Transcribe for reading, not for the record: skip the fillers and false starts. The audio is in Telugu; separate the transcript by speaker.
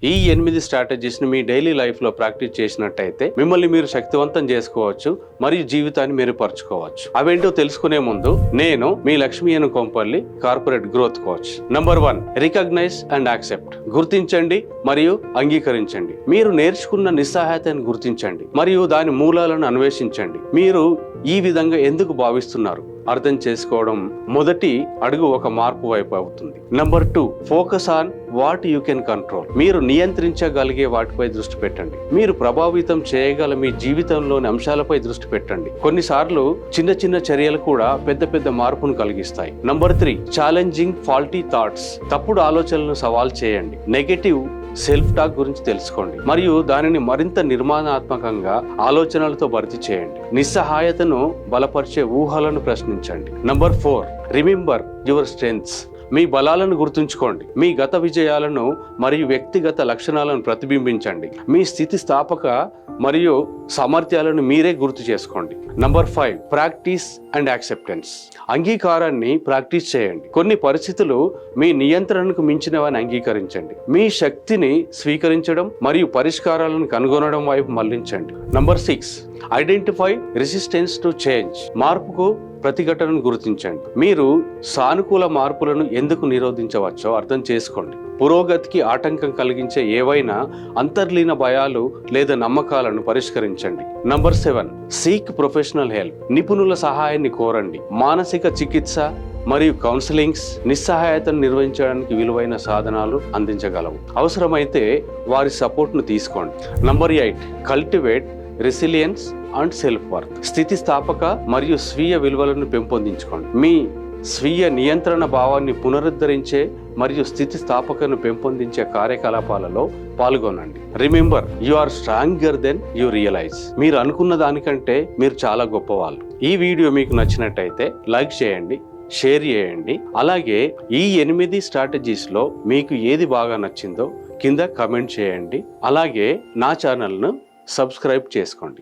Speaker 1: ఈ 8 స్ట్రాటజీస్ని మీ డైలీ లైఫ్లో ప్రాక్టీస్ చేసినట్టయితే మిమ్మల్ని మీరు శక్తివంతం చేసుకోవచ్చు మరియు జీవితాన్ని మెరుగుపరచుకోవచ్చు. అవేంటో తెలుసుకునే ముందు నేను మీ Lakshmi Kompalli corporate growth coach. Number 1, recognise and accept. గుర్తించండి మరియు అంగీకరించండి. మీరు నేర్చుకున్న నిస్సహాయతను గుర్తించండి మరియు దాని మూలాలను అన్వేషించండి. మీరు ఈ విధంగా ఎందుకు భావిస్తున్నారు అర్థం చేసుకోవడం మొదటి అడుగు ఒక మార్పు వైపు అవుతుంది. Number 2, focus on what you can control. మీరు నియంత్రించగలిగే వాటిపై దృష్టి పెట్టండి. మీరు ప్రభావితం చేయగల మీ జీవితంలోని అంశాలపై దృష్టి పెట్టండి. కొన్నిసార్లు చిన్న చిన్న చర్యలు కూడా పెద్ద పెద్ద మార్పును కలిగిస్తాయి. Number 3, challenging faulty thoughts. తప్పుడు ఆలోచనలను సవాల్ చేయండి. నెగటివ్ సెల్ఫ్ టాక్ గురించి తెలుసుకోండి మరియు దానిని మరింత నిర్మాణాత్మకంగా ఆలోచనలతో భర్తీ చేయండి. నిస్సహాయతను బలపరిచే ఊహలను ప్రశ్నించండి. Number 4, remember your strengths. మీ బలాలను గుర్తుంచుకోండి. మీ గత విజయాలను మరియు వ్యక్తిగత లక్షణాలను ప్రతిబింబించండి. మీ స్థితిస్థాపక మరియు సామర్థ్యాలను మీరే గుర్తు చేసుకోండి. Number 5, practice and acceptance. అంగీకారాన్ని ప్రాక్టీస్ చేయండి. కొన్ని పరిస్థితులు మీ నియంత్రణకు మించినవని అంగీకరించండి. మీ శక్తిని స్వీకరించడం మరియు పరిష్కారాలను కనుగొనడం వైపు మళ్లించండి. Number 6, identify resistance to change. మార్పుకు ప్రతిఘటనను గుర్తించండి. మీరు సానుకూల మార్పులను ఎందుకు నిరోధించవచ్చో అర్థం చేసుకోండి. పురోగతికి ఆటంకం కలిగించే ఏవైనా అంతర్లీన భయాలు లేదా నమ్మకాలను పరిష్కరించండి. Number 7, seek professional help. నిపుణుల సహాయాన్ని కోరండి. మానసిక చికిత్స మరియు కౌన్సిలింగ్స్ నిస్సహాయతను నిర్వహించడానికి విలువైన సాధనాలు అందించగలవు. అవసరమైతే వారి సపోర్ట్ను తీసుకోండి. Number 8, cultivate resilience and self worth. స్థితిస్థాపక మరియు స్వీయ విలువలను పెంపొందించుకోండి. మీ స్వీయ నియంత్రణ భావాన్ని పునరుద్ధరించే మరియు స్థితిస్థాపకను పెంపొందించే కార్యకలాపాలలో పాల్గొనండి. Remember, you are stronger than you realize. మీరు అనుకున్న దానికంటే మీరు చాలా గొప్పవాళ్ళు. ఈ వీడియో మీకు నచ్చినట్టయితే లైక్ చేయండి, షేర్ చేయండి. అలాగే ఈ 8 స్ట్రాటజీస్లో మీకు ఏది బాగా నచ్చిందో కింద కమెంట్ చేయండి. అలాగే నా ఛానల్ను సబ్స్క్రైబ్ చేసుకోండి.